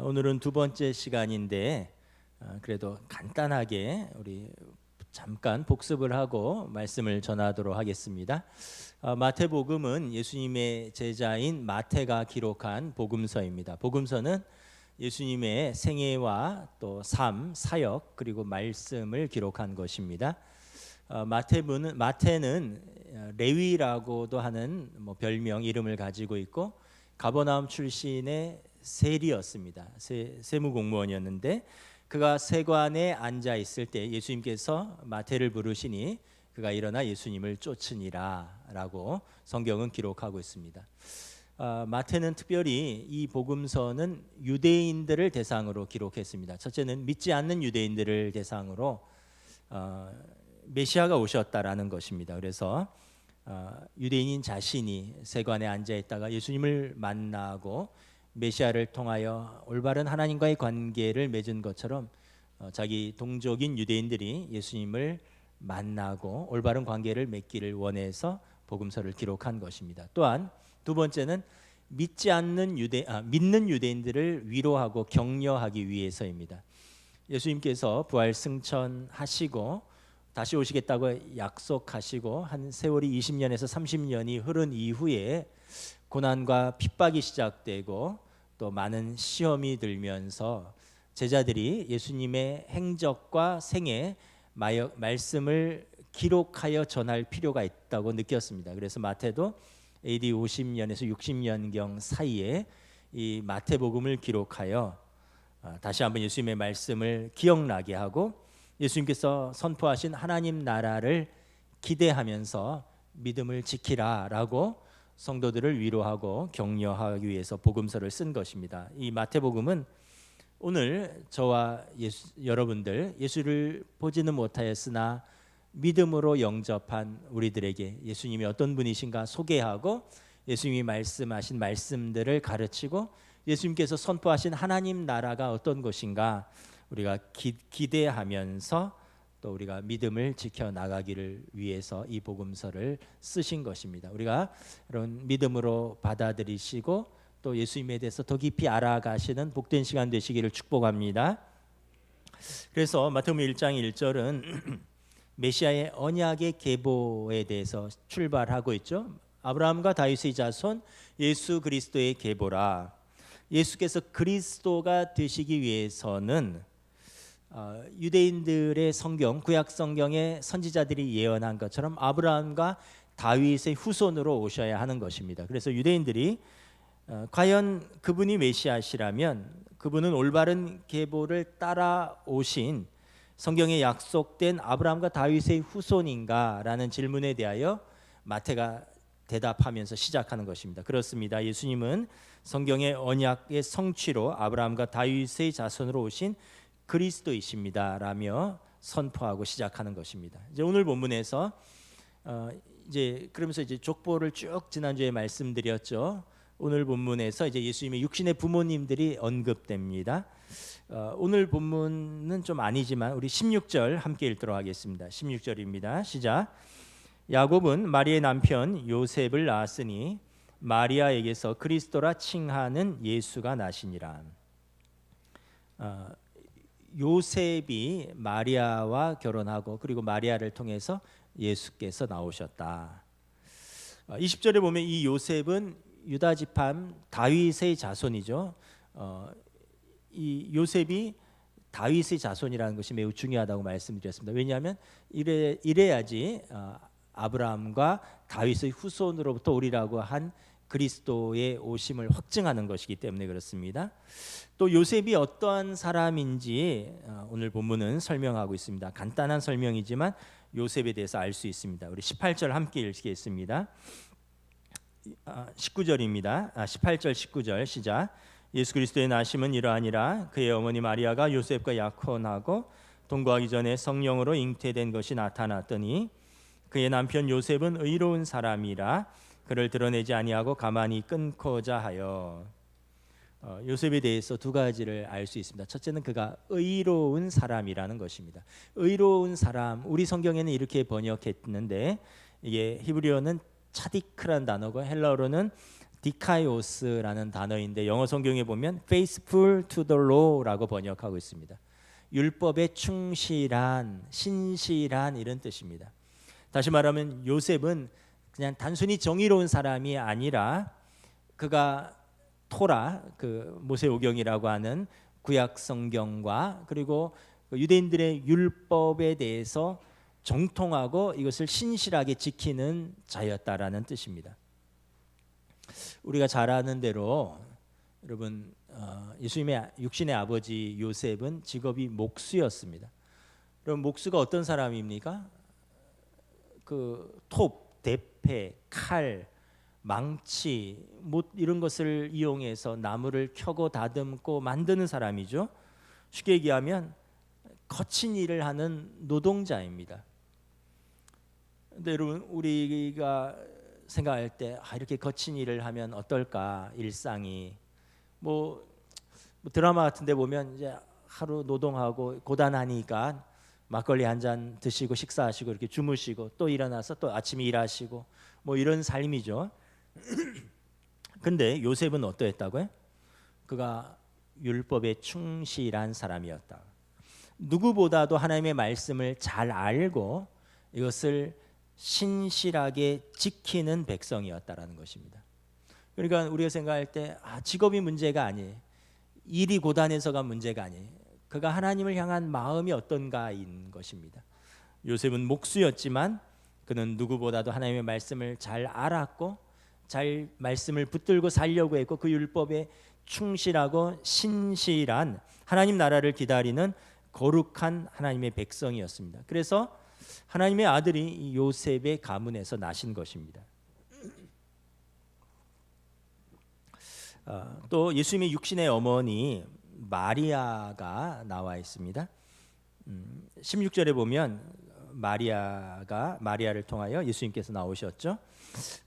오늘은 두 번째 시간인데 그래도 간단하게 우리 잠깐 복습을 하고 말씀을 전하도록 하겠습니다. 마태복음은 예수님의 제자인 마태가 기록한 복음서입니다. 복음서는 예수님의 생애와 또 삶, 사역 그리고 말씀을 기록한 것입니다. 마태는 레위라고도 하는 별명 이름을 가지고 있고 가버나움 출신의 세리였습니다. 세무공무원이었는데 그가 세관에 앉아 있을 때 예수님께서 마태를 부르시니 그가 일어나 예수님을 쫓으니라라고 성경은 기록하고 있습니다. 마태는 특별히 이 복음서는 유대인들을 대상으로 기록했습니다. 첫째는 믿지 않는 유대인들을 대상으로 메시아가 오셨다라는 것입니다. 그래서 유대인인 자신이 세관에 앉아 있다가 예수님을 만나고 메시아를 통하여 올바른 하나님과의 관계를 맺은 것처럼 자기 동족인 유대인들이 예수님을 만나고 올바른 관계를 맺기를 원해서 복음서를 기록한 것입니다. 또한 두 번째는 믿는 유대인들을 위로하고 격려하기 위해서입니다. 예수님께서 부활 승천하시고 다시 오시겠다고 약속하시고 한 세월이 20년에서 30년이 흐른 이후에 고난과 핍박이 시작되고 또 많은 시험이 들면서 제자들이 예수님의 행적과 생애 말씀을 기록하여 전할 필요가 있다고 느꼈습니다. 그래서 마태도 AD 50년에서 60년경 사이에 이 마태복음을 기록하여 다시 한번 예수님의 말씀을 기억나게 하고 예수님께서 선포하신 하나님 나라를 기대하면서 믿음을 지키라라고 성도들을 위로하고 격려하기 위해서 복음서를 쓴 것입니다. 이 마태복음은 오늘 저와 여러분들 예수를 보지는 못하였으나 믿음으로 영접한 우리들에게 예수님이 어떤 분이신가 소개하고 예수님이 말씀하신 말씀들을 가르치고 예수님께서 선포하신 하나님 나라가 어떤 것인가 우리가 기대하면서 또 우리가 믿음을 지켜나가기를 위해서 이 복음서를 쓰신 것입니다. 우리가 이런 믿음으로 받아들이시고 또 예수님에 대해서 더 깊이 알아가시는 복된 시간 되시기를 축복합니다. 그래서 마태복음 1장 1절은 메시아의 언약의 계보에 대해서 출발하고 있죠. 아브라함과 다윗의 자손 예수 그리스도의 계보라. 예수께서 그리스도가 되시기 위해서는 유대인들의 성경, 구약 성경의 선지자들이 예언한 것처럼 아브라함과 다윗의 후손으로 오셔야 하는 것입니다. 그래서 유대인들이 과연 그분이 메시아시라면 그분은 올바른 계보를 따라오신 성경에 약속된 아브라함과 다윗의 후손인가라는 질문에 대하여 마태가 대답하면서 시작하는 것입니다. 그렇습니다. 예수님은 성경의 언약의 성취로 아브라함과 다윗의 자손으로 오신 그리스도이십니다 라며 선포하고 시작하는 것입니다. 이제 오늘 본문에서 그러면서 족보를 쭉 지난주에 말씀드렸죠. 오늘 본문에서 이제 예수님의 육신의 부모님들이 언급됩니다. 오늘 본문은 좀 아니지만 우리 16절 함께 읽도록 하겠습니다. 16절입니다. 시작. 야곱은 마리아의 남편 요셉을 낳았으니 마리아에게서 그리스도라 칭하는 예수가 나시니라. 요셉이 마리아와 결혼하고 그리고 마리아를 통해서 예수께서 나오셨다. 20절에 보면 이 요셉은 유다 지파 다윗의 자손이죠. 이 요셉이 다윗의 자손이라는 것이 매우 중요하다고 말씀드렸습니다. 왜냐하면 이래야지 아브라함과 다윗의 후손으로부터 오리라고 한 그리스도의 오심을 확증하는 것이기 때문에 그렇습니다. 또 요셉이 어떠한 사람인지 오늘 본문은 설명하고 있습니다. 간단한 설명이지만 요셉에 대해서 알 수 있습니다. 우리 18절 함께 읽겠습니다. 19절입니다. 18절 19절 시작. 예수 그리스도의 나심은 이러하니라. 그의 어머니 마리아가 요셉과 약혼하고 동거하기 전에 성령으로 잉태된 것이 나타났더니 그의 남편 요셉은 의로운 사람이라 그를 드러내지 아니하고 가만히 끊고자 하여. 요셉에 대해서 두 가지를 알 수 있습니다. 첫째는 그가 의로운 사람이라는 것입니다. 의로운 사람, 우리 성경에는 이렇게 번역했는데 이게 히브리어는 차디크란 단어고 헬라어로는 디카이오스라는 단어인데 영어 성경에 보면 faithful to the law라고 번역하고 있습니다. 율법에 충실한, 신실한 이런 뜻입니다. 다시 말하면 요셉은 그냥 단순히 정의로운 사람이 아니라 그가 토라, 그 모세오경이라고 하는 구약 성경과 그리고 유대인들의 율법에 대해서 정통하고 이것을 신실하게 지키는 자였다라는 뜻입니다. 우리가 잘 아는 대로 여러분 예수님의 육신의 아버지 요셉은 직업이 목수였습니다. 그럼 목수가 어떤 사람입니까? 그 톱, 대패, 칼, 망치, 못 이런 것을 이용해서 나무를 켜고 다듬고 만드는 사람이죠. 쉽게 얘기하면 거친 일을 하는 노동자입니다. 근데 여러분 우리가 생각할 때 이렇게 거친 일을 하면 어떨까 일상이 뭐 드라마 같은데 보면 이제 하루 노동하고 고단하니까 막걸리 한 잔 드시고 식사하시고 이렇게 주무시고 또 일어나서 또 아침에 일하시고 뭐 이런 삶이죠. 근데 요셉은 어떠했다고요? 그가 율법에 충실한 사람이었다. 누구보다도 하나님의 말씀을 잘 알고 이것을 신실하게 지키는 백성이었다라는 것입니다. 그러니까 우리가 생각할 때 직업이 문제가 아니에요. 일이 고단해서가 문제가 아니에요. 그가 하나님을 향한 마음이 어떤가인 것입니다. 요셉은 목수였지만 그는 누구보다도 하나님의 말씀을 잘 알았고 잘 말씀을 붙들고 살려고 했고 그 율법에 충실하고 신실한 하나님 나라를 기다리는 거룩한 하나님의 백성이었습니다. 그래서 하나님의 아들이 요셉의 가문에서 나신 것입니다. 또 예수님의 육신의 어머니 마리아가 나와 있습니다. 16절에 보면 마리아를 통하여 예수님께서 나오셨죠.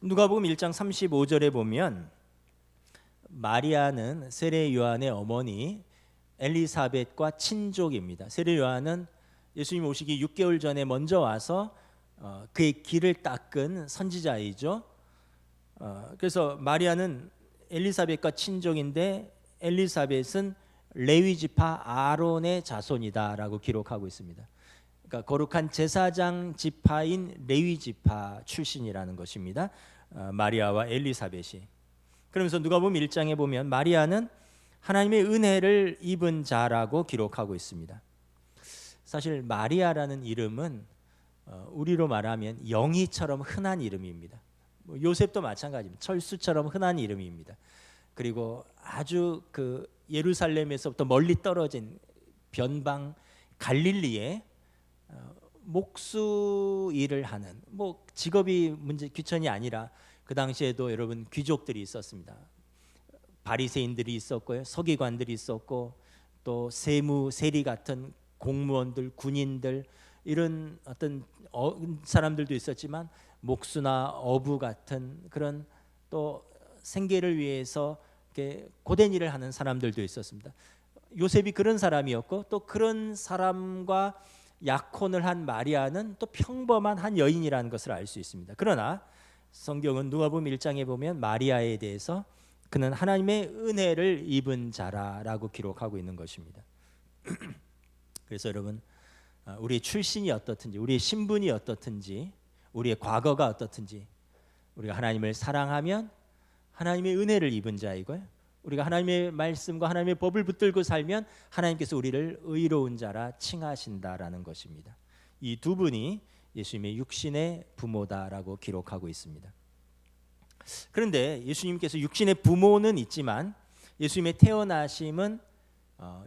누가복음 1장 35절에 보면 마리아는 세례 요한의 어머니 엘리사벳과 친족입니다. 세례 요한은 예수님 오시기 6개월 전에 먼저 와서 그의 길을 닦은 선지자이죠. 그래서 마리아는 엘리사벳과 친족인데 엘리사벳은 레위 지파 아론의 자손이다라고 기록하고 있습니다. 그러니까 거룩한 제사장 지파인 레위 지파 출신이라는 것입니다. 마리아와 엘리사벳이. 그러면서 누가복음 1장에 보면 마리아는 하나님의 은혜를 입은 자라고 기록하고 있습니다. 사실 마리아라는 이름은 우리로 말하면 영희처럼 흔한 이름입니다. 요셉도 마찬가지입니다. 철수처럼 흔한 이름입니다. 그리고 아주 그 예루살렘에서부터 멀리 떨어진 변방 갈릴리에 목수 일을 하는 뭐 직업이 문제 귀천이 아니라 그 당시에도 여러분 귀족들이 있었습니다. 바리새인들이 있었고요, 서기관들이 있었고 또 세무 세리 같은 공무원들, 군인들 이런 어떤 사람들도 있었지만 목수나 어부 같은 그런 또 생계를 위해서 이렇게 고된 일을 하는 사람들도 있었습니다. 요셉이 그런 사람이었고 또 그런 사람과 약혼을 한 마리아는 또 평범한 한 여인이라는 것을 알 수 있습니다. 그러나 성경은 누가복음 1장에 보면 마리아에 대해서 그는 하나님의 은혜를 입은 자라라고 기록하고 있는 것입니다. 그래서 여러분 우리의 출신이 어떻든지 우리의 신분이 어떻든지 우리의 과거가 어떻든지 우리가 하나님을 사랑하면 하나님의 은혜를 입은 자이고요. 우리가 하나님의 말씀과 하나님의 법을 붙들고 살면 하나님께서 우리를 의로운 자라 칭하신다라는 것입니다. 이 두 분이 예수님의 육신의 부모다라고 기록하고 있습니다. 그런데 예수님께서 육신의 부모는 있지만 예수님의 태어나심은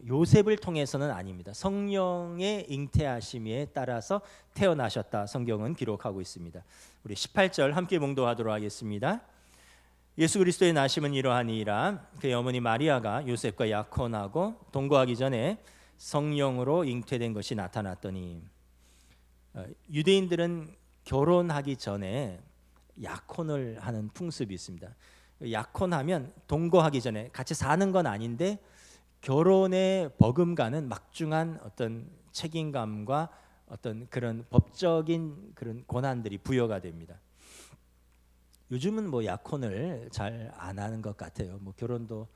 요셉을 통해서는 아닙니다. 성령의 잉태하심에 따라서 태어나셨다 성경은 기록하고 있습니다. 우리 18절 함께 봉독하도록 하겠습니다. 예수 그리스도의 나심은 이러하니이라. 그의 어머니 마리아가 요셉과 약혼하고 동거하기 전에 성령으로 잉태된 것이 나타났더니 유대인들은 결혼하기 전에 약혼을 하는 풍습이 있습니다. 약혼하면 동거하기 전에 같이 사는 건 아닌데 결혼에 버금가는 막중한 어떤 책임감과 어떤 그런 법적인 그런 권한들이 부여가 됩니다. 요즘은 뭐 약혼을 잘 안 하는 것 같아요. 뭐 결혼도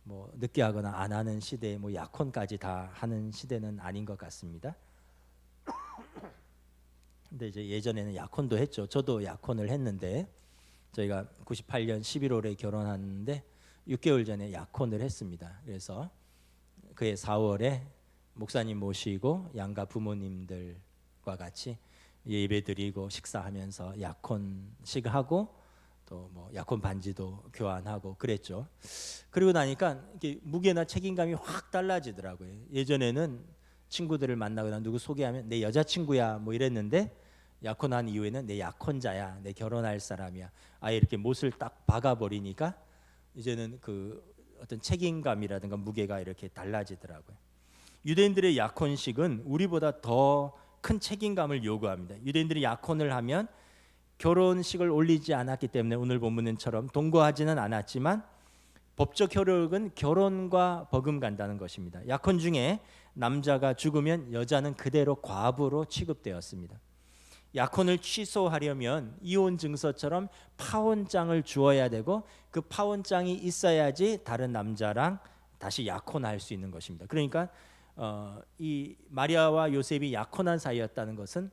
뭐 늦게 하거나 안 하는 시대에 뭐 약혼까지 다 하는 시대는 아닌 것 같습니다. 근데 이제 예전에는 약혼도 했죠. 저도 약혼을 했는데 저희가 98년 11월에 결혼하는데 6개월 전에 약혼을 했습니다. 그래서 그해 4월에 목사님 모시고 양가 부모님들과 같이 예배드리고 식사하면서 약혼식 하고 또 뭐 약혼 반지도 교환하고 그랬죠. 그리고 나니까 이게 무게나 책임감이 확 달라지더라고요. 예전에는 친구들을 만나거나 누구 소개하면 내 여자친구야 뭐 이랬는데 약혼한 이후에는 내 약혼자야, 내 결혼할 사람이야. 아예 이렇게 못을 딱 박아버리니까 이제는 그 어떤 책임감이라든가 무게가 이렇게 달라지더라고요. 유대인들의 약혼식은 우리보다 더 큰 책임감을 요구합니다. 유대인들이 약혼을 하면 결혼식을 올리지 않았기 때문에 오늘 본문처럼 동거하지는 않았지만 법적 효력은 결혼과 버금간다는 것입니다. 약혼 중에 남자가 죽으면 여자는 그대로 과부로 취급되었습니다. 약혼을 취소하려면 이혼 증서처럼 파혼장을 주어야 되고 그 파혼장이 있어야지 다른 남자랑 다시 약혼할 수 있는 것입니다. 그러니까 이 마리아와 요셉이 약혼한 사이였다는 것은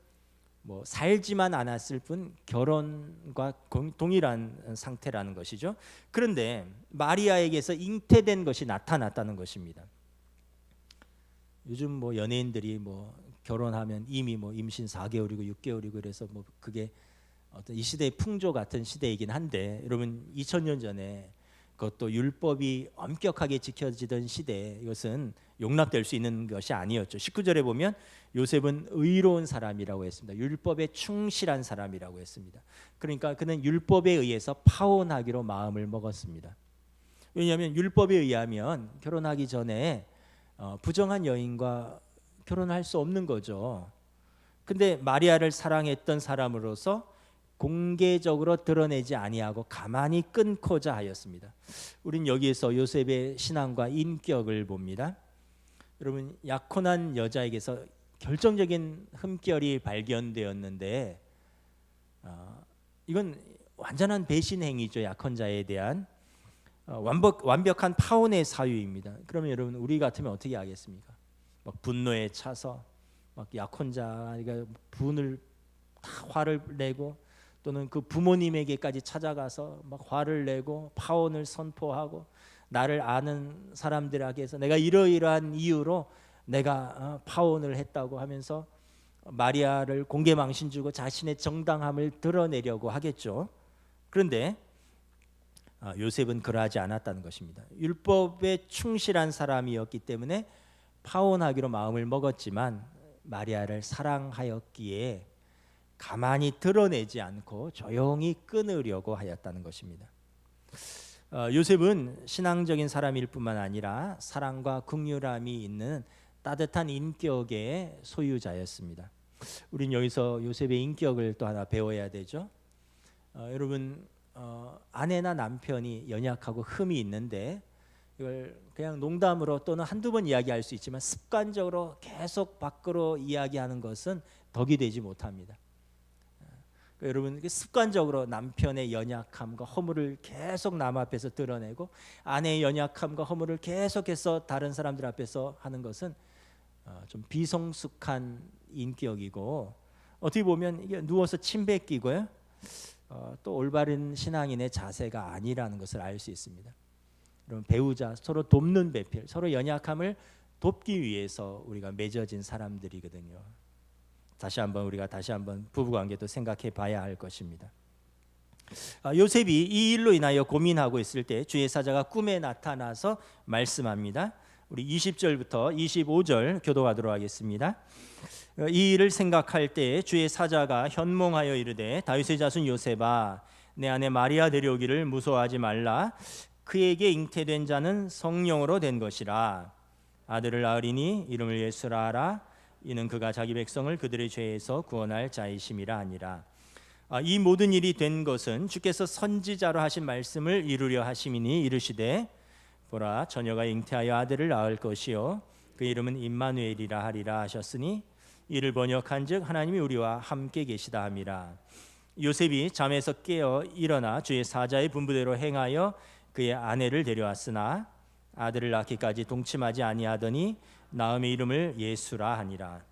뭐 살지만 않았을 뿐 결혼과 동일한 상태라는 것이죠. 그런데 마리아에게서 잉태된 것이 나타났다는 것입니다. 요즘 뭐 연예인들이 뭐 결혼하면 이미 뭐 임신 4개월이고 6개월이고 그래서 뭐 그게 어떤 이 시대의 풍조 같은 시대이긴 한데 여러분 2000년 전에 그것도 율법이 엄격하게 지켜지던 시대에 이것은 용납될 수 있는 것이 아니었죠. 19절에 보면 요셉은 의로운 사람이라고 했습니다. 율법에 충실한 사람이라고 했습니다. 그러니까 그는 율법에 의해서 파혼하기로 마음을 먹었습니다. 왜냐하면 율법에 의하면 결혼하기 전에 부정한 여인과 결혼할 수 없는 거죠. 근데 마리아를 사랑했던 사람으로서 공개적으로 드러내지 아니하고 가만히 끊고자 하였습니다. 우린 여기에서 요셉의 신앙과 인격을 봅니다. 여러분 약혼한 여자에게서 결정적인 흠결이 발견되었는데 이건 완전한 배신 행위죠. 약혼자에 대한 완벽한 파혼의 사유입니다. 그러면 여러분 우리 같으면 어떻게 하겠습니까? 막 분노에 차서 막 약혼자가 분을 화를 내고 또는 그 부모님에게까지 찾아가서 막 화를 내고 파혼을 선포하고 나를 아는 사람들에게서 내가 이러이러한 이유로 내가 파혼을 했다고 하면서 마리아를 공개망신 주고 자신의 정당함을 드러내려고 하겠죠. 그런데 요셉은 그러하지 않았다는 것입니다. 율법에 충실한 사람이었기 때문에 파혼하기로 마음을 먹었지만 마리아를 사랑하였기에 가만히 드러내지 않고 조용히 끊으려고 하였다는 것입니다. 요셉은 신앙적인 사람일 뿐만 아니라 사랑과 긍휼함이 있는 따뜻한 인격의 소유자였습니다. 우린 여기서 요셉의 인격을 또 하나 배워야 되죠. 여러분 아내나 남편이 연약하고 흠이 있는데 이걸 그냥 농담으로 또는 한두 번 이야기할 수 있지만 습관적으로 계속 밖으로 이야기하는 것은 덕이 되지 못합니다. 그러니까 여러분 습관적으로 남편의 연약함과 허물을 계속 남 앞에서 드러내고 아내의 연약함과 허물을 계속해서 다른 사람들 앞에서 하는 것은 좀 비성숙한 인격이고 어떻게 보면 이게 누워서 침 뱉기고요. 또 올바른 신앙인의 자세가 아니라는 것을 알 수 있습니다. 여러분 배우자 서로 돕는 배필, 서로 연약함을 돕기 위해서 우리가 맺어진 사람들이거든요. 우리가 다시 한번 부부 관계도 생각해 봐야 할 것입니다. 요셉이 이 일로 인하여 고민하고 있을 때 주의 사자가 꿈에 나타나서 말씀합니다. 우리 20절부터 25절 교도하도록 하겠습니다. 이 일을 생각할 때 주의 사자가 현몽하여 이르되 다윗의 자손 요셉아 내 아내 마리아 데려오기를 무서워하지 말라. 그에게 잉태된 자는 성령으로 된 것이라. 아들을 낳으리니 이름을 예수라 하라. 이는 그가 자기 백성을 그들의 죄에서 구원할 자이심이라 하니라. 이 모든 일이 된 것은 주께서 선지자로 하신 말씀을 이루려 하심이니 이르시되 보라 처녀가 잉태하여 아들을 낳을 것이요 그 이름은 임마누엘이라 하리라 하셨으니 이를 번역한즉 하나님이 우리와 함께 계시다 함이라. 요셉이 잠에서 깨어 일어나 주의 사자의 분부대로 행하여 그의 아내를 데려왔으나 아들을 낳기까지 동침하지 아니하더니 나음의 이름을 예수라 하니라.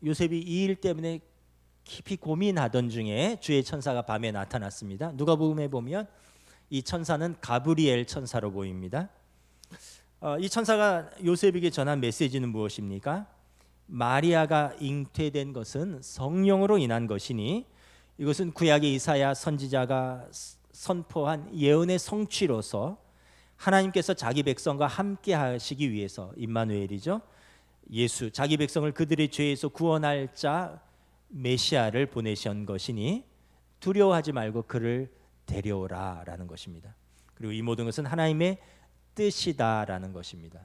요셉이 이 일 때문에 깊이 고민하던 중에 주의 천사가 밤에 나타났습니다. 누가복음에 보면 이 천사는 가브리엘 천사로 보입니다. 이 천사가 요셉에게 전한 메시지는 무엇입니까? 마리아가 잉태된 것은 성령으로 인한 것이니 이것은 구약의 이사야 선지자가 선포한 예언의 성취로서 하나님께서 자기 백성과 함께 하시기 위해서 임마누엘이죠. 예수, 자기 백성을 그들의 죄에서 구원할 자 메시아를 보내신 것이니 두려워하지 말고 그를 데려오라라는 것입니다. 그리고 이 모든 것은 하나님의 뜻이다라는 것입니다.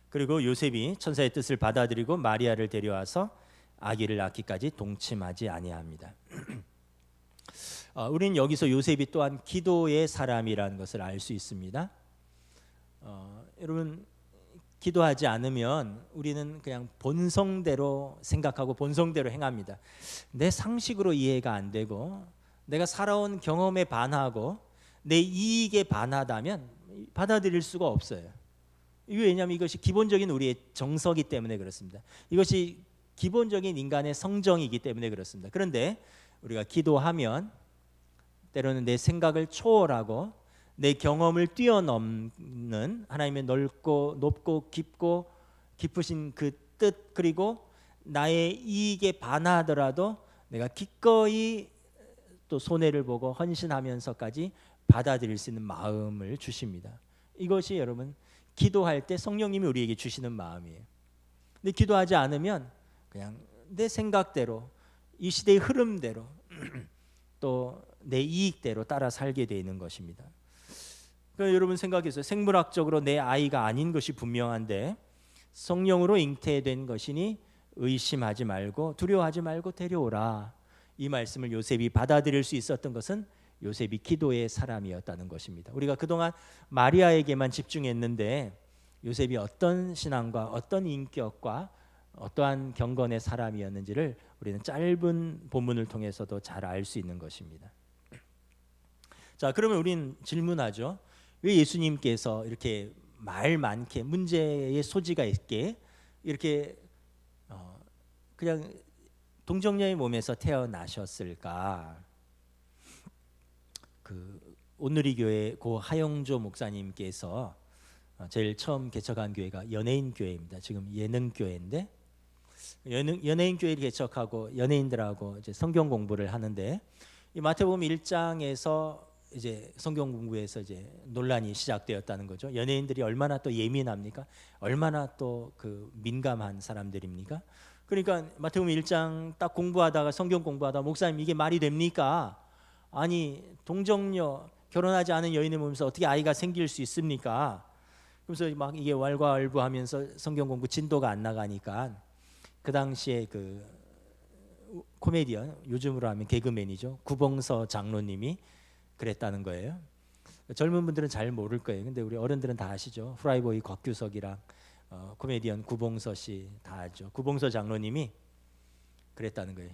그리고 요셉이 천사의 뜻을 받아들이고 마리아를 데려와서 아기를 낳기까지 동침하지 아니합니다. 우리는 여기서 요셉이 또한 기도의 사람이라는 것을 알 수 있습니다. 여러분, 기도하지 않으면 우리는 그냥 본성대로 생각하고 본성대로 행합니다. 내 상식으로 이해가 안 되고 내가 살아온 경험에 반하고 내 이익에 반하다면 받아들일 수가 없어요. 왜냐하면 이것이 기본적인 우리의 정서이기 때문에 그렇습니다. 이것이 기본적인 인간의 성정이기 때문에 그렇습니다. 그런데 우리가 기도하면 때로는 내 생각을 초월하고 내 경험을 뛰어넘는 하나님의 넓고 높고 깊고 깊으신 그 뜻, 그리고 나의 이익에 반하더라도 내가 기꺼이 또 손해를 보고 헌신하면서까지 받아들일 수 있는 마음을 주십니다. 이것이 여러분 기도할 때 성령님이 우리에게 주시는 마음이에요. 근데 기도하지 않으면 그냥 내 생각대로 이 시대의 흐름대로 또 내 이익대로 따라 살게 되는 것입니다. 그러니까 여러분 생각해서 생물학적으로 내 아이가 아닌 것이 분명한데 성령으로 잉태된 것이니 의심하지 말고 두려워하지 말고 데려오라. 이 말씀을 요셉이 받아들일 수 있었던 것은 요셉이 기도의 사람이었다는 것입니다. 우리가 그동안 마리아에게만 집중했는데 요셉이 어떤 신앙과 어떤 인격과 어떠한 경건의 사람이었는지를 우리는 짧은 본문을 통해서도 잘 알 수 있는 것입니다. 자, 그러면 우리는 질문하죠. 왜 예수님께서 이렇게 말 많게 문제의 소지가 있게 이렇게 그냥 동정녀의 몸에서 태어나셨을까? 온누리 교회 고 하영조 목사님께서 제일 처음 개척한 교회가 연예인 교회입니다. 지금 예능 교회인데 연예인 교회를 개척하고 연예인들하고 이제 성경 공부를 하는데 이 마태복음 1장에서 이제 성경 공부에서 이제 논란이 시작되었다는 거죠. 연예인들이 얼마나 또 예민합니까? 얼마나 또 그 민감한 사람들입니까? 그러니까 마태복음 1장 딱 공부하다가 성경 공부하다 목사님 이게 말이 됩니까? 아니 동정녀 결혼하지 않은 여인의 몸에서 어떻게 아이가 생길 수 있습니까? 그래서 막 이게 왈가왈부하면서 성경 공부 진도가 안 나가니까 그 당시에 그 코미디언 요즘으로 하면 개그맨이죠 구봉서 장로님이 그랬다는 거예요. 젊은 분들은 잘 모를 거예요. 근데 우리 어른들은 다 아시죠. 프라이보이 곽규석이랑 코미디언 구봉서 씨 다 알죠. 구봉서 장로님이 그랬다는 거예요.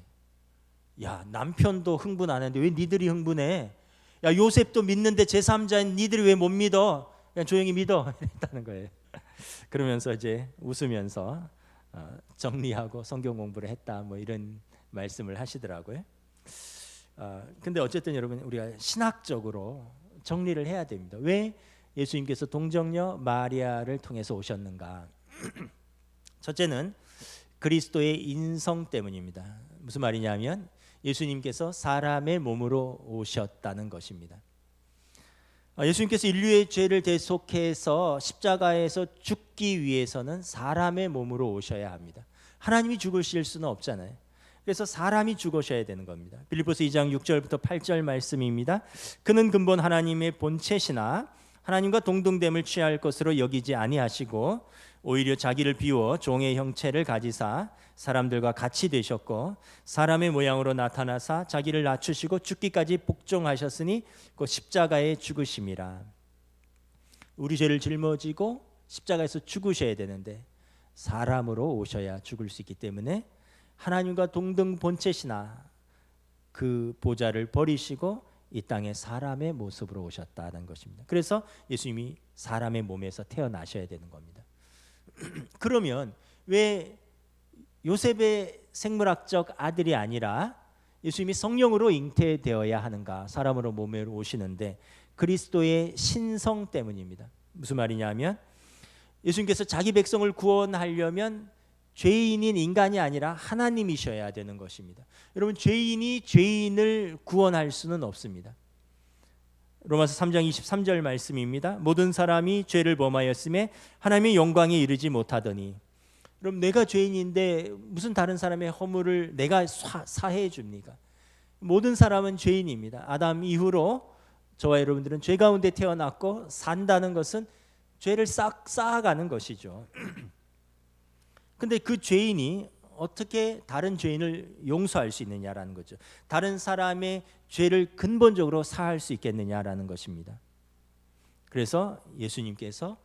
야 남편도 흥분 안 하는데 왜 니들이 흥분해? 야 요셉도 믿는데 제3자인 니들이 왜 못 믿어? 그냥 조용히 믿어. 이랬다는 거예요. 그러면서 이제 웃으면서 정리하고 성경 공부를 했다 뭐 이런 말씀을 하시더라고요. 근데 어쨌든 여러분 우리가 신학적으로 정리를 해야 됩니다. 왜 예수님께서 동정녀 마리아를 통해서 오셨는가? 첫째는 그리스도의 인성 때문입니다. 무슨 말이냐면 예수님께서 사람의 몸으로 오셨다는 것입니다. 예수님께서 인류의 죄를 대속해서 십자가에서 죽기 위해서는 사람의 몸으로 오셔야 합니다. 하나님이 죽으실 수는 없잖아요. 그래서 사람이 죽으셔야 되는 겁니다. 빌립보서 2장 6절부터 8절 말씀입니다. 그는 근본 하나님의 본체시나 하나님과 동등됨을 취할 것으로 여기지 아니하시고 오히려 자기를 비워 종의 형체를 가지사 사람들과 같이 되셨고 사람의 모양으로 나타나사 자기를 낮추시고 죽기까지 복종하셨으니 곧 십자가에 죽으심이라. 우리 죄를 짊어지고 십자가에서 죽으셔야 되는데 사람으로 오셔야 죽을 수 있기 때문에 하나님과 동등 본체시나 그 보좌를 버리시고 이 땅에 사람의 모습으로 오셨다는 것입니다. 그래서 예수님이 사람의 몸에서 태어나셔야 되는 겁니다. 그러면 왜 요셉의 생물학적 아들이 아니라 예수님이 성령으로 잉태되어야 하는가? 사람으로 몸에 오시는데 그리스도의 신성 때문입니다. 무슨 말이냐면 예수님께서 자기 백성을 구원하려면 죄인인 인간이 아니라 하나님이셔야 되는 것입니다. 여러분, 죄인이 죄인을 구원할 수는 없습니다. 로마서 3장 23절 말씀입니다. 모든 사람이 죄를 범하였음에 하나님의 영광에 이르지 못하더니. 그럼 내가 죄인인데 무슨 다른 사람의 허물을 내가 사해 줍니까? 모든 사람은 죄인입니다. 아담 이후로 저와 여러분들은 죄 가운데 태어났고 산다는 것은 죄를 쌓아가는 것이죠. 근데 그 죄인이 어떻게 다른 죄인을 용서할 수 있느냐라는 거죠. 다른 사람의 죄를 근본적으로 사할 수 있겠느냐라는 것입니다. 그래서 예수님께서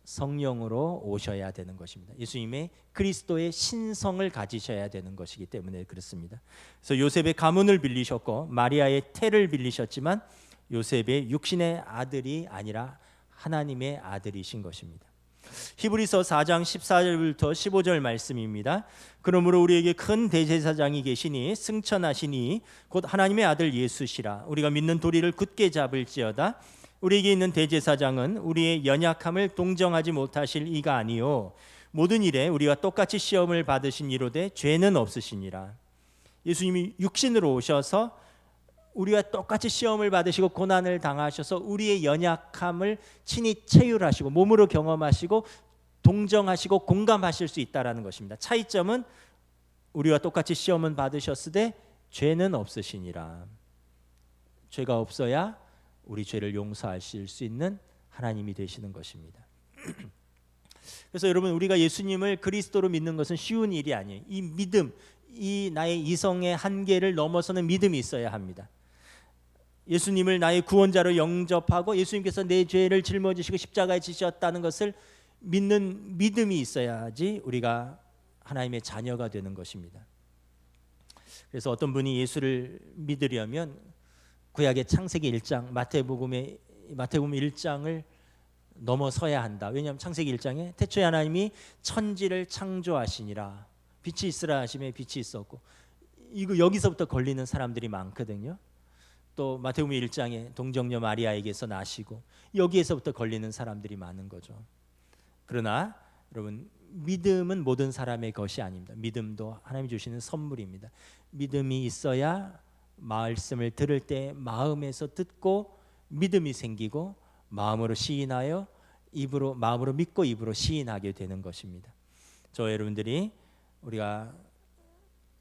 성령으로 오셔야 되는 것입니다. 예수님의 그리스도의 신성을 가지셔야 되는 것이기 때문에 그렇습니다. 그래서 요셉의 가문을 빌리셨고 마리아의 태를 빌리셨지만 요셉의 육신의 아들이 아니라 하나님의 아들이신 것입니다. 히브리서 4장 14절부터 15절 말씀입니다. 그러므로 우리에게 큰 대제사장이 계시니 승천하시니 곧 하나님의 아들 예수시라. 우리가 믿는 도리를 굳게 잡을지어다. 우리에게 있는 대제사장은 우리의 연약함을 동정하지 못하실 이가 아니요 모든 일에 우리와 똑같이 시험을 받으신 이로되 죄는 없으시니라. 예수님이 육신으로 오셔서 우리와 똑같이 시험을 받으시고 고난을 당하셔서 우리의 연약함을 친히 체휼하시고 몸으로 경험하시고 동정하시고 공감하실 수 있다라는 것입니다. 차이점은 우리와 똑같이 시험은 받으셨으되 죄는 없으시니라. 죄가 없어야 우리 죄를 용서하실 수 있는 하나님이 되시는 것입니다. 그래서 여러분, 우리가 예수님을 그리스도로 믿는 것은 쉬운 일이 아니에요. 이 믿음, 이 나의 이성의 한계를 넘어서는 믿음이 있어야 합니다. 예수님을 나의 구원자로 영접하고 예수님께서 내 죄를 짊어지시고 십자가에 지셨다는 것을 믿는 믿음이 있어야지 우리가 하나님의 자녀가 되는 것입니다. 그래서 어떤 분이 예수를 믿으려면 구약의 창세기 1장, 마태복음 1장을 넘어서야 한다. 왜냐하면 창세기 1장에 태초에 하나님이 천지를 창조하시니라. 빛이 있으라 하심에 빛이 있었고, 이거 여기서부터 걸리는 사람들이 많거든요. 또 마태복음 1장에 동정녀 마리아에게서 나시고, 여기에서부터 걸리는 사람들이 많은 거죠. 그러나 여러분, 믿음은 모든 사람의 것이 아닙니다. 믿음도 하나님이 주시는 선물입니다. 믿음이 있어야 말씀을 들을 때 마음에서 듣고 믿음이 생기고 마음으로 시인하여 마음으로 믿고 입으로 시인하게 되는 것입니다. 저 여러분들이 우리가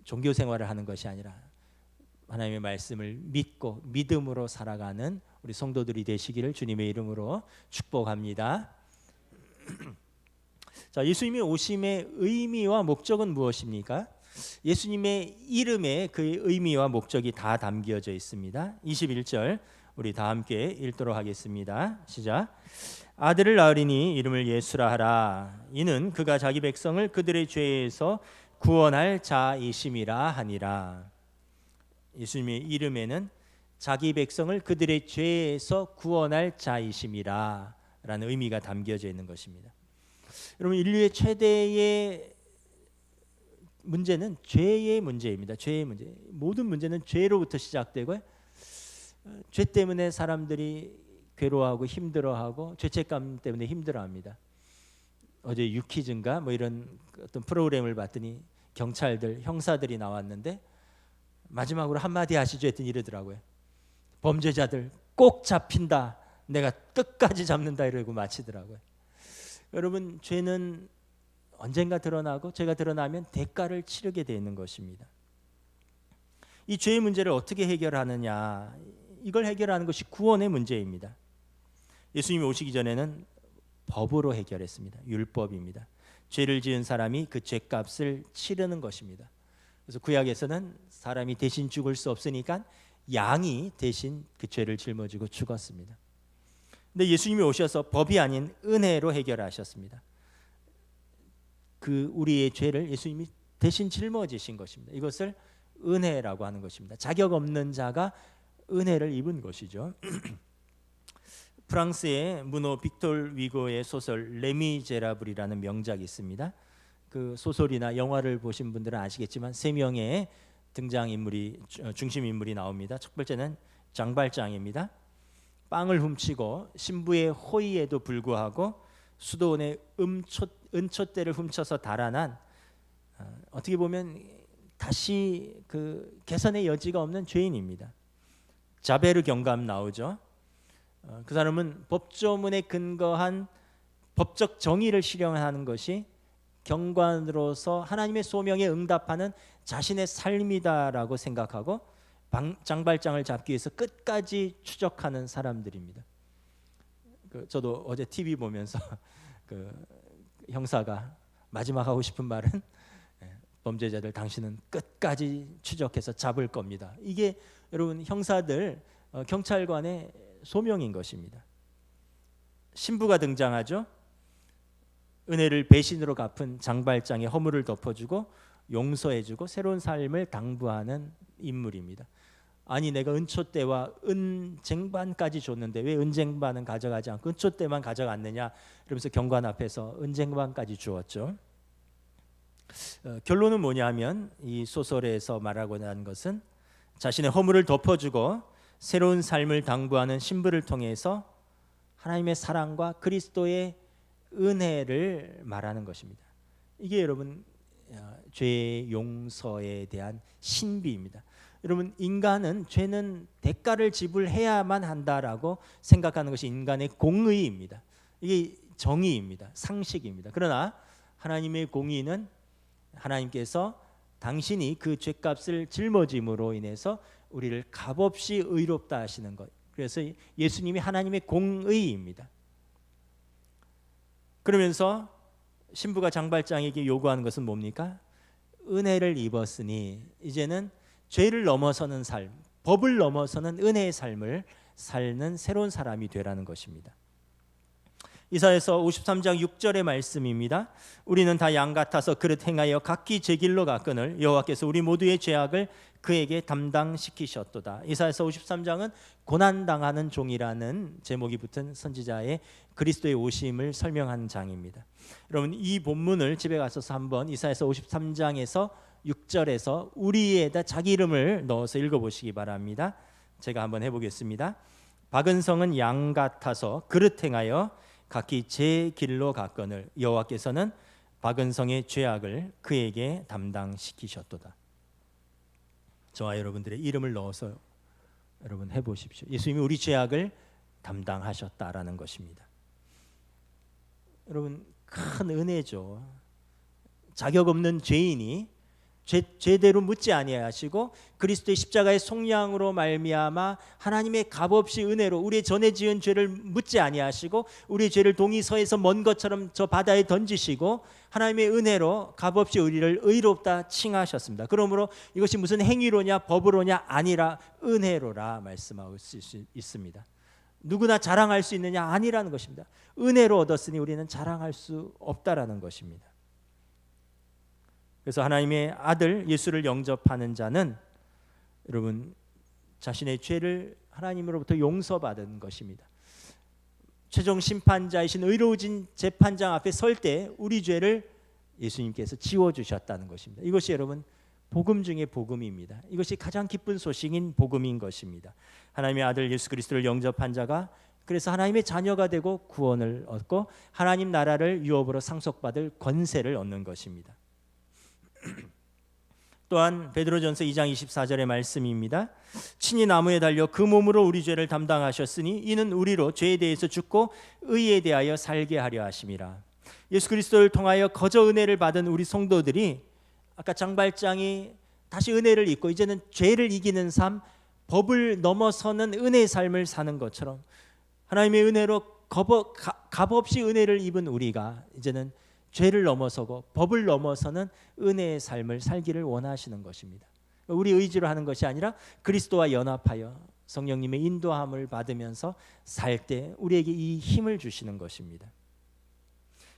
종교 생활을 하는 것이 아니라 하나님의 말씀을 믿고 믿음으로 살아가는 우리 성도들이 되시기를 주님의 이름으로 축복합니다. 자, 예수님의 오심의 의미와 목적은 무엇입니까? 예수님의 이름에 그의 의미와 목적이 다 담겨져 있습니다. 21절 우리 다 함께 읽도록 하겠습니다. 시작. 아들을 낳으리니 이름을 예수라 하라. 이는 그가 자기 백성을 그들의 죄에서 구원할 자이심이라 하니라. 예수님의 이름에는 자기 백성을 그들의 죄에서 구원할 자이심이라 라는 의미가 담겨져 있는 것입니다. 여러분, 인류의 최대의 문제는 죄의 문제입니다. 죄의 문제. 모든 문제는 죄로부터 시작되고 죄 때문에 사람들이 괴로워하고 힘들어하고 죄책감 때문에 힘들어합니다. 어제 유퀴즈인가 뭐 이런 어떤 프로그램을 봤더니 경찰들, 형사들이 나왔는데 마지막으로 한마디 하시죠 했더니 이러더라고요. 범죄자들 꼭 잡힌다. 내가 끝까지 잡는다 이러고 마치더라고요. 여러분, 죄는 언젠가 드러나고 죄가 드러나면 대가를 치르게 되는 것입니다. 이 죄의 문제를 어떻게 해결하느냐, 이걸 해결하는 것이 구원의 문제입니다. 예수님이 오시기 전에는 법으로 해결했습니다. 율법입니다. 죄를 지은 사람이 그 죄값을 치르는 것입니다. 그래서 구약에서는 사람이 대신 죽을 수 없으니까 양이 대신 그 죄를 짊어지고 죽었습니다. 근데 예수님이 오셔서 법이 아닌 은혜로 해결하셨습니다. 그 우리의 죄를 예수님이 대신 짊어지신 것입니다. 이것을 은혜라고 하는 것입니다. 자격 없는 자가 은혜를 입은 것이죠. 프랑스의 문호 빅톨 위고의 소설 레미제라블이라는 명작이 있습니다. 그 소설이나 영화를 보신 분들은 아시겠지만 세 명의 중심 인물이 나옵니다. 첫 번째는 장발장입니다. 빵을 훔치고 신부의 호의에도 불구하고 수도원의 은촛대를 훔쳐서 달아난 어떻게 보면 다시 그 개선의 여지가 없는 죄인입니다. 자베르 경감 나오죠. 그 사람은 법조문에 근거한 법적 정의를 실현하는 것이 경관으로서 하나님의 소명에 응답하는 자신의 삶이다라고 생각하고 장발장을 잡기 위해서 끝까지 추적하는 사람들입니다. 저도 어제 TV 보면서 그 형사가 마지막 하고 싶은 말은 범죄자들 당신은 끝까지 추적해서 잡을 겁니다. 이게 여러분 형사들 경찰관의 소명인 것입니다. 신부가 등장하죠. 은혜를 배신으로 갚은 장발장의 허물을 덮어주고 용서해주고 새로운 삶을 당부하는 인물입니다. 아니 내가 은촛대와 은쟁반까지 줬는데 왜 은쟁반은 가져가지 않고 은촛대만 가져갔느냐 이러면서 경관 앞에서 은쟁반까지 주었죠. 결론은 뭐냐면 이 소설에서 말하고자 하는 것은 자신의 허물을 덮어주고 새로운 삶을 당부하는 신부를 통해서 하나님의 사랑과 그리스도의 은혜를 말하는 것입니다. 이게 여러분 죄의 용서에 대한 신비입니다. 여러분 인간은 죄는 대가를 지불해야만 한다라고 생각하는 것이 인간의 공의입니다. 이게 정의입니다. 상식입니다. 그러나 하나님의 공의는 하나님께서 당신이 그 죄값을 짊어짐으로 인해서 우리를 값없이 의롭다 하시는 것. 그래서 예수님이 하나님의 공의입니다. 그러면서 신부가 장발장에게 요구하는 것은 뭡니까? 은혜를 입었으니 이제는 죄를 넘어서는 삶, 법을 넘어서는 은혜의 삶을 살는 새로운 사람이 되라는 것입니다. 이사야서 53장 6절의 말씀입니다. 우리는 다 양 같아서 그릇 행하여 각기 제 길로 갔거늘 여호와께서 우리 모두의 죄악을 그에게 담당시키셨도다. 이사야서 53장은 고난당하는 종이라는 제목이 붙은 선지자의 그리스도의 오심을 설명하는 장입니다. 여러분 이 본문을 집에 가셔서 한번 이사야서 53장에서 6절에서 우리에다 자기 이름을 넣어서 읽어보시기 바랍니다. 제가 한번 해보겠습니다. 박은성은 양 같아서 그릇 행하여 각기 제 길로 갔거늘 여호와께서는 박은성의 죄악을 그에게 담당시키셨도다. 저와 여러분들의 이름을 넣어서 여러분 해보십시오. 예수님이 우리 죄악을 담당하셨다라는 것입니다. 여러분 큰 은혜죠. 자격 없는 죄인이 죄대로 묻지 아니하시고 그리스도의 십자가의 속량으로 말미암아 하나님의 값없이 은혜로 우리의 전에 지은 죄를 묻지 아니하시고 우리의 죄를 동이서에서 먼 것처럼 저 바다에 던지시고 하나님의 은혜로 값없이 우리를 의롭다 칭하셨습니다. 그러므로 이것이 무슨 행위로냐 법으로냐 아니라 은혜로라 말씀하고 있습니다. 누구나 자랑할 수 있느냐 아니라는 것입니다. 은혜로 얻었으니 우리는 자랑할 수 없다라는 것입니다. 그래서 하나님의 아들 예수를 영접하는 자는 여러분 자신의 죄를 하나님으로부터 용서받은 것입니다. 최종 심판자이신 의로우신 재판장 앞에 설 때 우리 죄를 예수님께서 지워주셨다는 것입니다. 이것이 여러분 복음 중에 복음입니다. 이것이 가장 기쁜 소식인 복음인 것입니다. 하나님의 아들 예수 그리스도를 영접한 자가 그래서 하나님의 자녀가 되고 구원을 얻고 하나님 나라를 유업으로 상속받을 권세를 얻는 것입니다. 또한 베드로전서 2장 24절의 말씀입니다. 친히 나무에 달려 그 몸으로 우리 죄를 담당하셨으니 이는 우리로 죄에 대해서 죽고 의에 대하여 살게 하려 하심이라. 예수 그리스도를 통하여 거저 은혜를 받은 우리 성도들이 아까 장발장이 다시 은혜를 입고 이제는 죄를 이기는 삶, 법을 넘어서는 은혜의 삶을 사는 것처럼 하나님의 은혜로 값없이 은혜를 입은 우리가 이제는 죄를 넘어서고 법을 넘어서는 은혜의 삶을 살기를 원하시는 것입니다. 우리 의지로 하는 것이 아니라 그리스도와 연합하여 성령님의 인도함을 받으면서 살 때 우리에게 이 힘을 주시는 것입니다.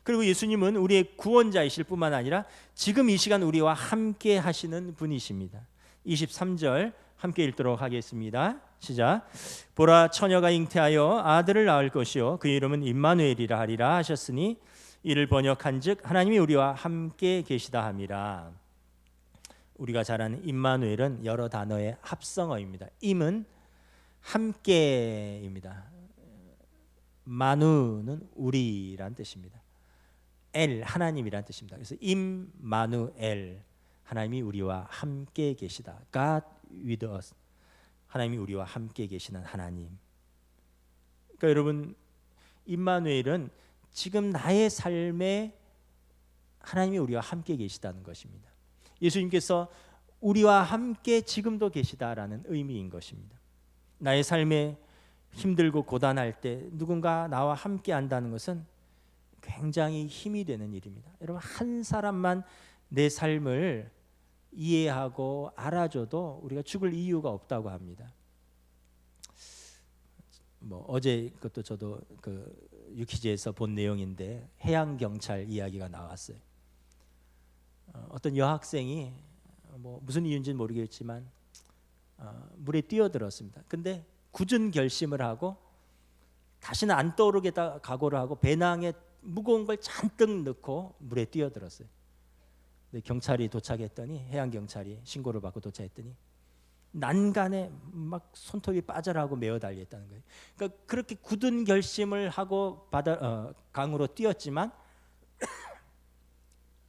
그리고 예수님은 우리의 구원자이실 뿐만 아니라 지금 이 시간 우리와 함께 하시는 분이십니다. 23절 함께 읽도록 하겠습니다. 시작. 보라, 처녀가 잉태하여 아들을 낳을 것이요 그 이름은 임마누엘이라 하리라 하셨으니 이를 번역한즉 하나님이 우리와 함께 계시다 함이라. 우리가 잘 아는 임마누엘은 여러 단어의 합성어입니다. 임은 함께입니다. 마누는 우리란 뜻입니다. 엘, 하나님이란 뜻입니다. 그래서 임마누엘, 하나님이 우리와 함께 계시다. God with us. 하나님이 우리와 함께 계시는 하나님. 그러니까 여러분, 임마누엘은 지금 나의 삶에 하나님이 우리와 함께 계시다는 것입니다. 예수님께서 우리와 함께 지금도 계시다라는 의미인 것입니다. 나의 삶에 힘들고 고단할 때 누군가 나와 함께 한다는 것은 굉장히 힘이 되는 일입니다. 여러분, 한 사람만 내 삶을 이해하고 알아줘도 우리가 죽을 이유가 없다고 합니다. 어제 그것도 저도 유퀴즈에서 본 내용인데 해양 경찰 이야기가 나왔어요. 어떤 여학생이 무슨 이유인지는 모르겠지만 물에 뛰어들었습니다. 근데 굳은 결심을 하고 다시는 안 떠오르겠다 각오를 하고 배낭에 무거운 걸 잔뜩 넣고 물에 뛰어들었어요. 근데 경찰이 도착했더니, 해양 경찰이 신고를 받고 도착했더니 난간에 막 손톱이 빠져라고 메어 달렸다는 거예요. 그러니까 그렇게 굳은 결심을 하고 강으로 뛰었지만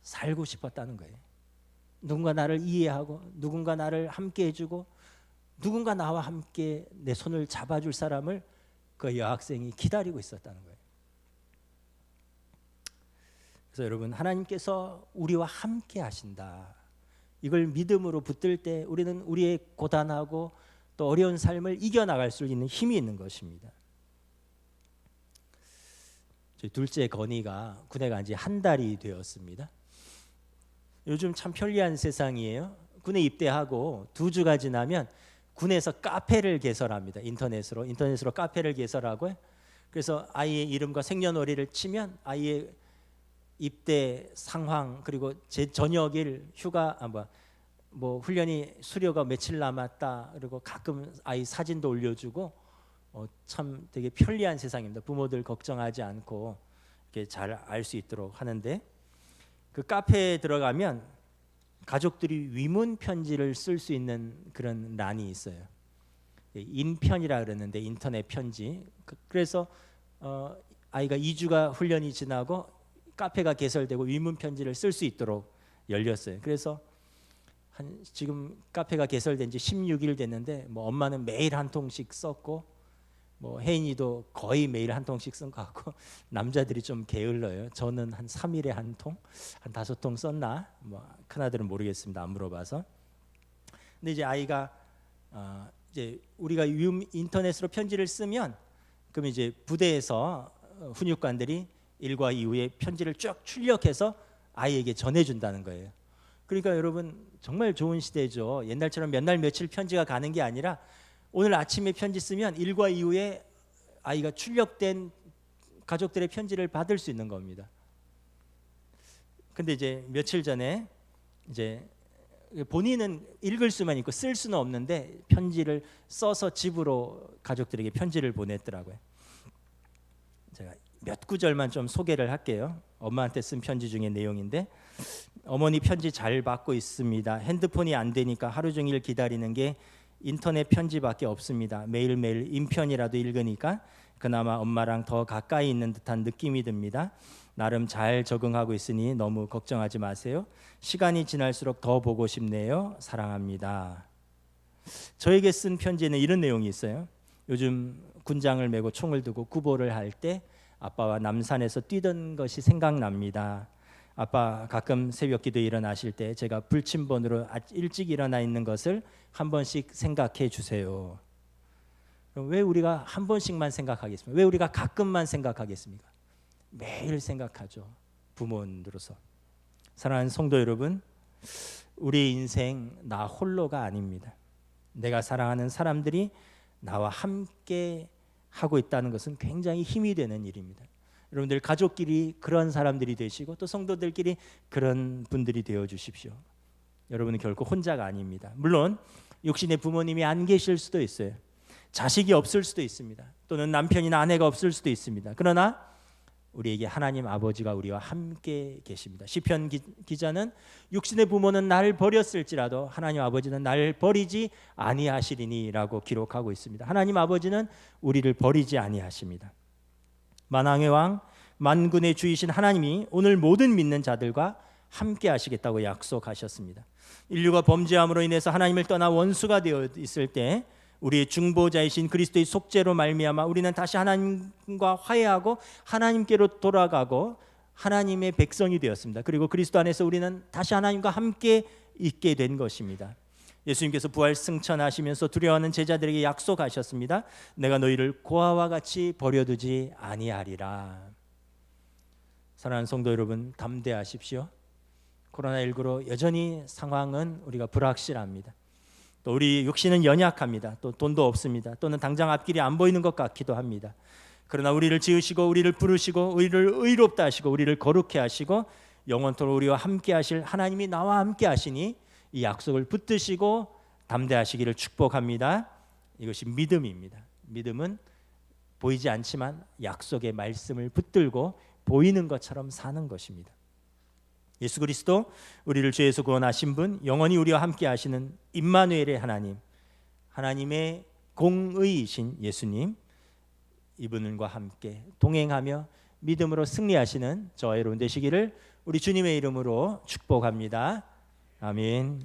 살고 싶었다는 거예요. 누군가 나를 이해하고 누군가 나를 함께 해주고 누군가 나와 함께 내 손을 잡아줄 사람을 그 여학생이 기다리고 있었다는 거예요. 그래서 여러분, 하나님께서 우리와 함께 하신다. 이걸 믿음으로 붙들 때 우리는 우리의 고단하고 또 어려운 삶을 이겨나갈 수 있는 힘이 있는 것입니다. 저희 둘째 건이가 군에 간 지 한 달이 되었습니다. 요즘 참 편리한 세상이에요. 군에 입대하고 2주가 지나면 군에서 카페를 개설합니다. 인터넷으로 카페를 개설하고요. 그래서 아이의 이름과 생년월일을 치면 아이의 입대 상황, 그리고 저녁일 휴가 훈련이 수료가 며칠 남았다, 그리고 가끔 아이 사진도 올려주고 참 되게 편리한 세상입니다. 부모들 걱정하지 않고 이렇게 잘 알 수 있도록 하는데, 그 카페에 들어가면 가족들이 위문 편지를 쓸 수 있는 그런 란이 있어요. 인편이라 그러는데 인터넷 편지. 그래서 아이가 2주가 훈련이 지나고 카페가 개설되고 위문 편지를 쓸 수 있도록 열렸어요. 그래서 지금 카페가 개설된 지 16일 됐는데 엄마는 매일 한 통씩 썼고 혜인이도 거의 매일 한 통씩 쓴 것 같고, 남자들이 좀 게을러요. 저는 한 3일에 한 통, 한 5통 썼나? 큰아들은 모르겠습니다. 안 물어봐서. 근데 이제 아이가 이제 우리가 인터넷으로 편지를 쓰면 그럼 이제 부대에서 훈육관들이 일과 이후에 편지를 쭉 출력해서 아이에게 전해준다는 거예요. 그러니까 여러분, 정말 좋은 시대죠. 옛날처럼 몇 날 며칠 편지가 가는 게 아니라 오늘 아침에 편지 쓰면 일과 이후에 아이가 출력된 가족들의 편지를 받을 수 있는 겁니다. 근데 이제 며칠 전에 이제 본인은 읽을 수만 있고 쓸 수는 없는데 편지를 써서 집으로 가족들에게 편지를 보냈더라고요. 제가 몇 구절만 좀 소개를 할게요. 엄마한테 쓴 편지 중에 내용인데, 어머니 편지 잘 받고 있습니다. 핸드폰이 안 되니까 하루 종일 기다리는 게 인터넷 편지밖에 없습니다. 매일매일 인편이라도 읽으니까 그나마 엄마랑 더 가까이 있는 듯한 느낌이 듭니다. 나름 잘 적응하고 있으니 너무 걱정하지 마세요. 시간이 지날수록 더 보고 싶네요. 사랑합니다. 저에게 쓴 편지에는 이런 내용이 있어요. 요즘 군장을 메고 총을 두고 구보를 할 때 아빠와 남산에서 뛰던 것이 생각납니다. 아빠 가끔 새벽 기도에 일어나실 때 제가 불침번으로 일찍 일어나 있는 것을 한 번씩 생각해 주세요. 왜 우리가 한 번씩만 생각하겠습니까? 왜 우리가 가끔만 생각하겠습니까? 매일 생각하죠. 부모님으로서. 사랑하는 성도 여러분, 우리 인생 나 홀로가 아닙니다. 내가 사랑하는 사람들이 나와 함께 하고 있다는 것은 굉장히 힘이 되는 일입니다. 여러분들 가족끼리 그런 사람들이 되시고 또 성도들끼리 그런 분들이 되어 주십시오. 여러분은 결코 혼자가 아닙니다. 물론 육신의 부모님이 안 계실 수도 있어요. 자식이 없을 수도 있습니다. 또는 남편이나 아내가 없을 수도 있습니다. 그러나 우리에게 하나님 아버지가 우리와 함께 계십니다. 시편 기자는 육신의 부모는 나를 버렸을지라도 하나님 아버지는 나를 버리지 아니하시리니라고 기록하고 있습니다. 하나님 아버지는 우리를 버리지 아니하십니다. 만왕의 왕 만군의 주이신 하나님이 오늘 모든 믿는 자들과 함께 하시겠다고 약속하셨습니다. 인류가 범죄함으로 인해서 하나님을 떠나 원수가 되어 있을 때 우리의 중보자이신 그리스도의 속죄로 말미암아 우리는 다시 하나님과 화해하고 하나님께로 돌아가고 하나님의 백성이 되었습니다. 그리고 그리스도 안에서 우리는 다시 하나님과 함께 있게 된 것입니다. 예수님께서 부활 승천하시면서 두려워하는 제자들에게 약속하셨습니다. 내가 너희를 고아와 같이 버려두지 아니하리라. 사랑하는 성도 여러분, 담대하십시오. 코로나19로 여전히 상황은 우리가 불확실합니다. 또 우리 육신은 연약합니다. 또 돈도 없습니다. 또는 당장 앞길이 안 보이는 것 같기도 합니다. 그러나 우리를 지으시고 우리를 부르시고 우리를 의롭다 하시고 우리를 거룩해 하시고 영원토록 우리와 함께 하실 하나님이 나와 함께 하시니 이 약속을 붙드시고 담대하시기를 축복합니다. 이것이 믿음입니다. 믿음은 보이지 않지만 약속의 말씀을 붙들고 보이는 것처럼 사는 것입니다. 예수 그리스도 우리를 죄에서 구원하신 분, 영원히 우리와 함께 하시는 임마누엘의 하나님, 하나님의 공의이신 예수님, 이분과 함께 동행하며 믿음으로 승리하시는 저와 여러분 되시기를 우리 주님의 이름으로 축복합니다. 아멘.